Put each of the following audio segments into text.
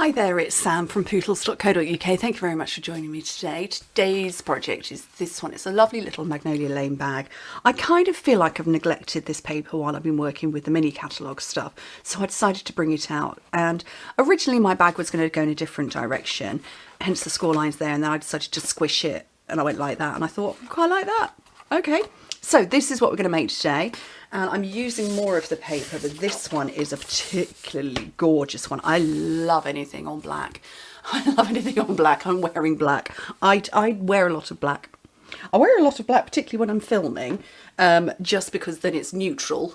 Hi there, it's Sam from Pootles.co.uk. Thank you very much for joining me today. Today's project is this one. It's a lovely little Magnolia Lane bag. I kind of feel like I've neglected this paper while I've been working with the mini catalogue stuff, so I decided to bring it out. And originally my bag was going to go in a different direction, hence the score lines there, and then I decided to squish it, and I went like that, and I thought, I quite like that. Okay, so this is what we're going to make today. And I'm using more of the paper, but this one is a particularly gorgeous one. I love anything on black. I love anything on black. I'm wearing black. I wear a lot of black. I wear a lot of black, particularly when I'm filming, just because then it's neutral.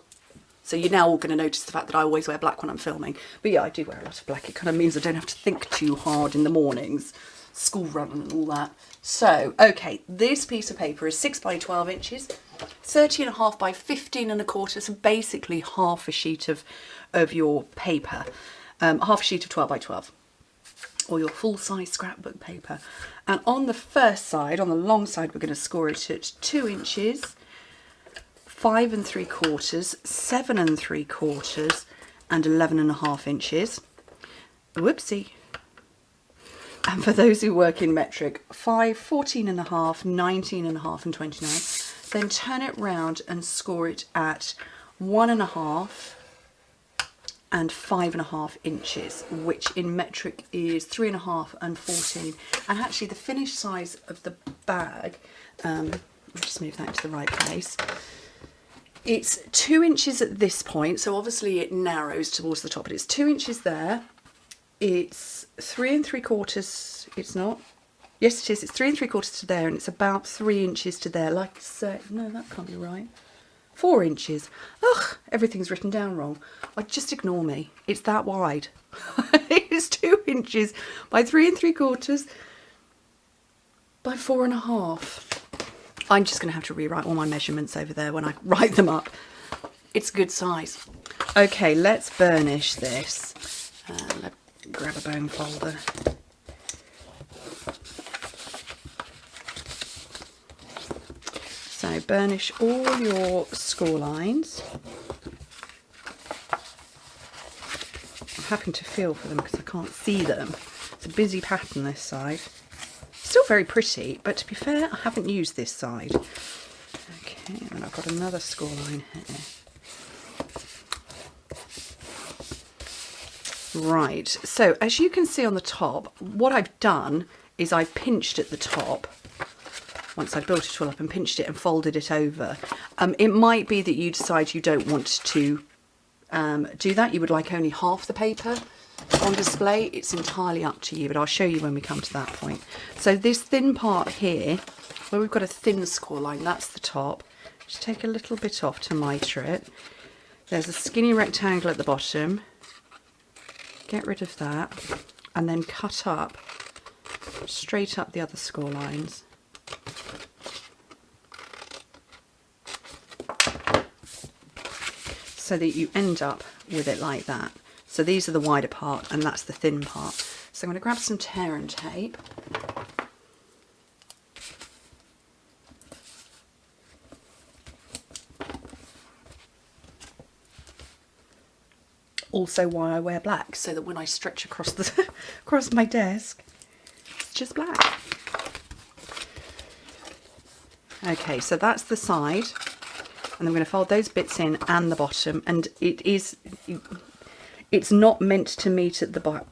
So you're now all going to notice the fact that I always wear black when I'm filming. But yeah, I do wear a lot of black. It kind of means I don't have to think too hard in the mornings. School run and all that. So, okay, this piece of paper is 6 by 12 inches, 30.5 by 15.25, so basically half a sheet of your paper, half a sheet of 12 by 12, or your full-size scrapbook paper. And on the first side, on the long side, we're going to score it at 2 inches, 5 3/4, 7 3/4, and 11.5 inches. Whoopsie. And for those who work in metric, 5, 14.5, 19.5 and 29. Then turn it round and score it at 1.5 and 5.5 inches, which in metric is 3.5 and 14. And actually the finished size of the bag, we'll just move that into the right place. It's 2 inches at this point, so obviously it narrows towards the top, but it's 2 inches there. It's 3 3/4, it's not. Yes, it is. It's 3 3/4 to there, and it's about 3 inches to there. Like I say, no, that can't be right. 4 inches. Ugh, everything's written down wrong. Just ignore me. It's that wide. It's 2 inches by 3 3/4 by 4.5. I'm just going to have to rewrite all my measurements over there when I write them up. It's a good size. Okay, let's burnish this. Let's grab a bone folder. So burnish all your score lines. I'm having to feel for them because I can't see them. It's a busy pattern this side. Still very pretty, but to be fair, I haven't used this side. Okay, and I've got another score line here. Right, so as you can see on the top, what I've done is I pinched at the top. Once I'd built it all up and pinched it and folded it over. It might be that you decide you don't want to do that. You would like only half the paper on display. It's entirely up to you, but I'll show you when we come to that point. So this thin part here, where we've got a thin score line, that's the top. Just take a little bit off to mitre it. There's a skinny rectangle at the bottom. Get rid of that and then cut up, straight up the other score lines. So that you end up with it like that. So these are the wider part and that's the thin part. So I'm going to grab some tear and tape. Also why I wear black, so that when I stretch across the across my desk, it's just black. Okay, so that's the side, and I'm going to fold those bits in and the bottom, and it's not meant to meet at the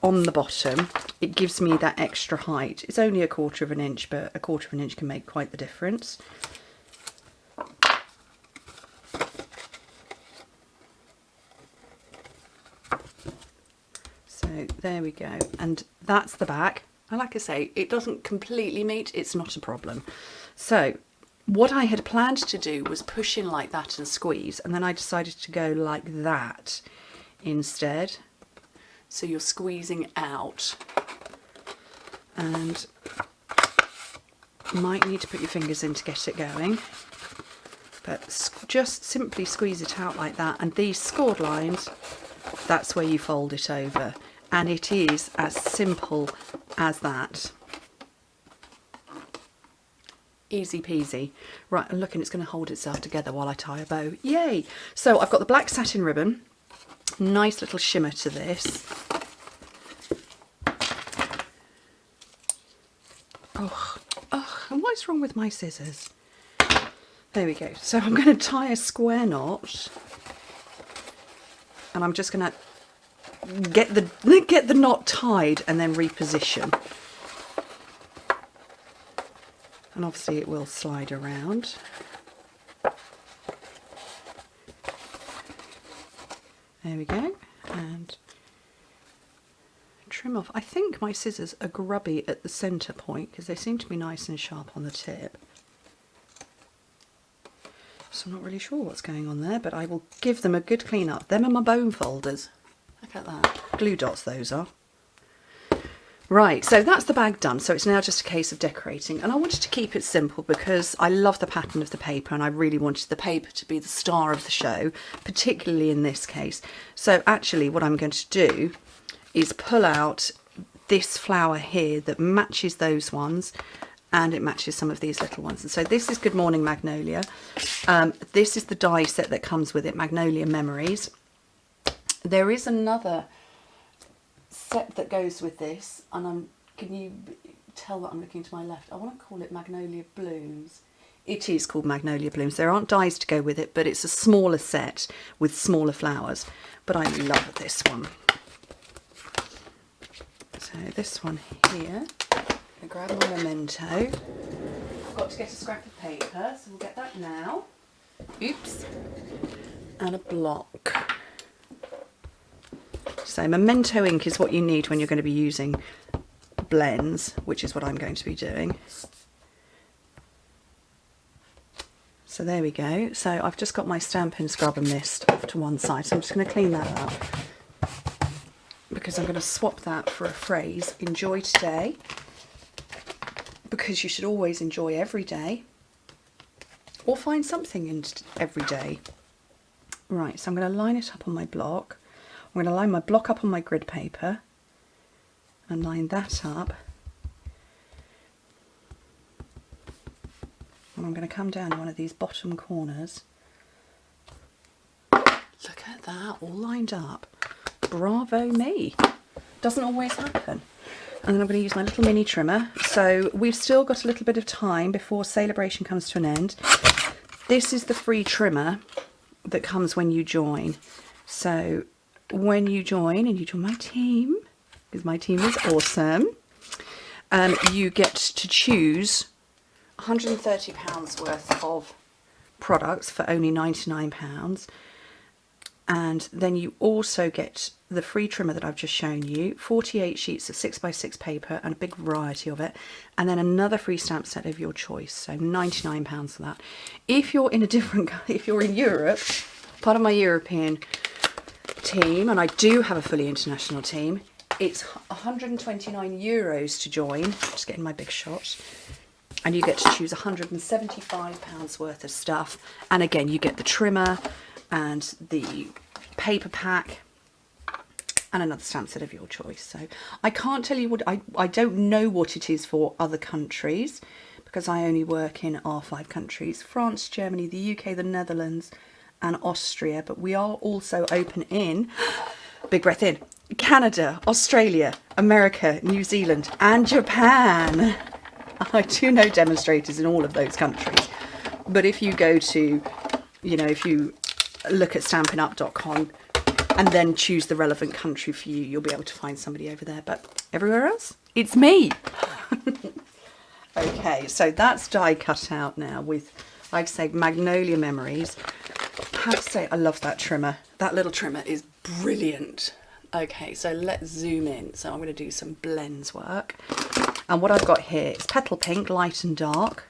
on the bottom. It gives me that extra height. It's only 1/4 of an inch, but 1/4 of an inch can make quite the difference. So there we go, and that's the back. And like I say, it doesn't completely meet, it's not a problem. So what I had planned to do was push in like that and squeeze, and then I decided to go like that instead. So you're squeezing out, and you might need to put your fingers in to get it going, but just simply squeeze it out like that, and these scored lines, that's where you fold it over. And it is as simple as that. Easy peasy. Right, and look, and it's going to hold itself together while I tie a bow. Yay! So I've got the black satin ribbon. Nice little shimmer to this. is wrong with my scissors? There we go. So I'm going to tie a square knot, and I'm just going to get the knot tied and then reposition. And obviously it will slide around. There we go. And trim off. I think my scissors are grubby at the centre point because they seem to be nice and sharp on the tip. So I'm not really sure what's going on there, but I will give them a good clean up. Them are my bone folders. Look at that. Glue dots those are. Right, so that's the bag done. So it's now just a case of decorating. And I wanted to keep it simple because I love the pattern of the paper and I really wanted the paper to be the star of the show, particularly in this case. So actually what I'm going to do is pull out this flower here that matches those ones, and it matches some of these little ones. And so this is Good Morning Magnolia. This is the die set that comes with it, Magnolia Memories. There is another set that goes with this, and can you tell that I'm looking to my left? I want to call it Magnolia Blooms. It is called Magnolia Blooms. There aren't dies to go with it, but it's a smaller set with smaller flowers. But I love this one. So this one here, I grab my memento. I've got to get a scrap of paper, so we'll get that now. Oops. And a block. So memento ink is what you need when you're going to be using blends, which is what I'm going to be doing. So there we go. So I've just got my Stampin' Scrub and Mist off to one side. So I'm just going to clean that up because I'm going to swap that for a phrase, enjoy today, because you should always enjoy every day or find something in every day. Right, so I'm going to line it up on my block. I'm going to line my block up on my grid paper and line that up. And I'm going to come down to one of these bottom corners. Look at that, all lined up. Bravo me. Doesn't always happen. And then I'm going to use my little mini trimmer. So we've still got a little bit of time before Celebration comes to an end. This is the free trimmer that comes when you join. So when you join, and you join my team, because my team is awesome, you get to choose £130 worth of products for only £99. And then you also get the free trimmer that I've just shown you, 48 sheets of 6x6 paper and a big variety of it, and then another free stamp set of your choice, so £99 for that. If you're in a different, if you're in Europe, part of my European team, and I do have a fully international team, it's €129 to join. Just getting my big shot. And you get to choose £175 worth of stuff. And again, you get the trimmer and the paper pack and another stamp set of your choice. So I can't tell you what, I don't know what it is for other countries because I only work in our 5 countries: France, Germany, the UK, the Netherlands and Austria. But we are also open in, big breath in, Canada, Australia, America, New Zealand and Japan. I do know demonstrators in all of those countries. But if you go to, you know, if you look at stampinup.com and then choose the relevant country for you, you'll be able to find somebody over there. But everywhere else, it's me. Okay, so that's die cut out now with, like I say, Magnolia Memories. I have to say, I love that trimmer. That little trimmer is brilliant. Okay, so let's zoom in. So I'm going to do some blends work. And what I've got here is Petal Pink, light and dark,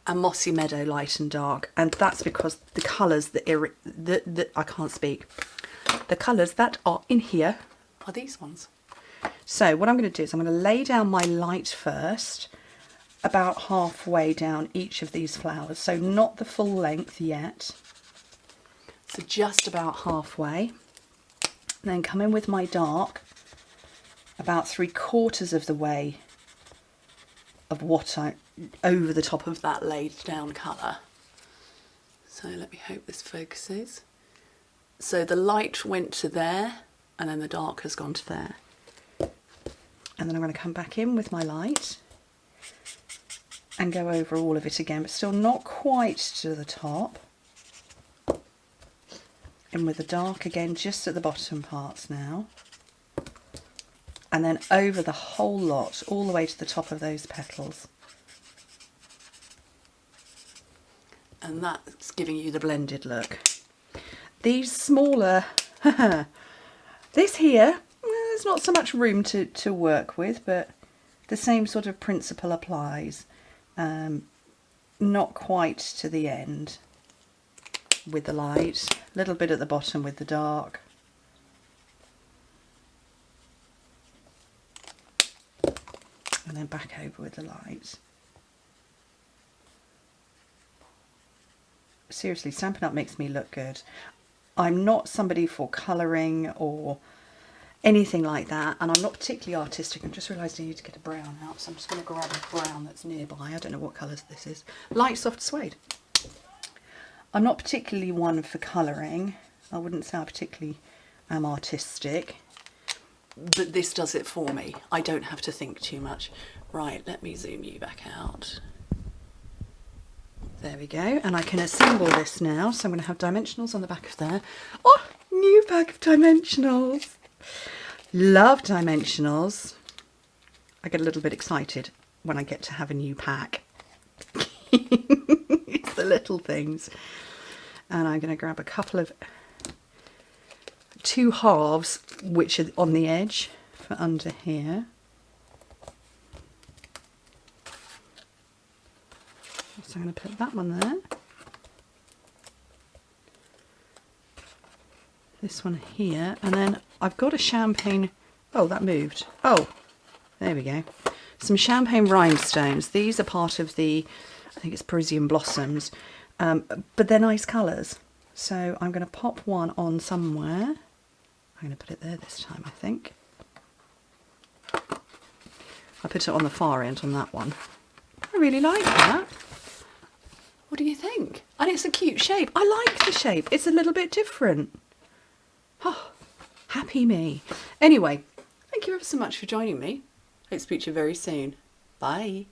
and Mossy Meadow, light and dark. And that's because the colours that I can't speak. The colours that are in here are these ones. So what I'm going to do is I'm going to lay down my light first, about halfway down each of these flowers. So not the full length yet. So just about halfway. And then come in with my dark about 3/4 of the way of what I over the top of that laid down colour. So let me hope this focuses. So the light went to there and then the dark has gone to there. And then I'm going to come back in with my light and go over all of it again, but still not quite to the top. In with the dark again, just at the bottom parts now. And then over the whole lot, all the way to the top of those petals. And that's giving you the blended look. These smaller, this here, there's not so much room to work with, but the same sort of principle applies. Not quite to the end with the light, a little bit at the bottom with the dark. And then back over with the light. Seriously, Stampin' Up makes me look good. I'm not somebody for colouring or anything like that, and I'm not particularly artistic. I'm just realised I need to get a brown out, so I'm just going to grab a brown that's nearby. I don't know what colours this is. Light soft suede. I'm not particularly one for colouring. I wouldn't say I particularly am artistic, but this does it for me. I don't have to think too much. Right, let me zoom you back out. There we go, and I can assemble this now. So I'm going to have dimensionals on the back of there. Oh, new bag of dimensionals. Love dimensionals. I get a little bit excited when I get to have a new pack. It's the little things. And I'm going to grab a couple of 2 halves, which are on the edge for under here. So I'm going to put that one there. This one here, and then I've got a champagne, oh that moved, oh there we go, some champagne rhinestones. These are part of the, I think it's Parisian Blossoms, but they're nice colours, so I'm going to pop one on somewhere. I'm going to put it there this time, I think. I put it on the far end on that one. I really like that. What do you think? And it's a cute shape. I like the shape. It's a little bit different. Oh, happy me. Anyway, thank you ever so much for joining me. Hope to speak to you very soon. Bye.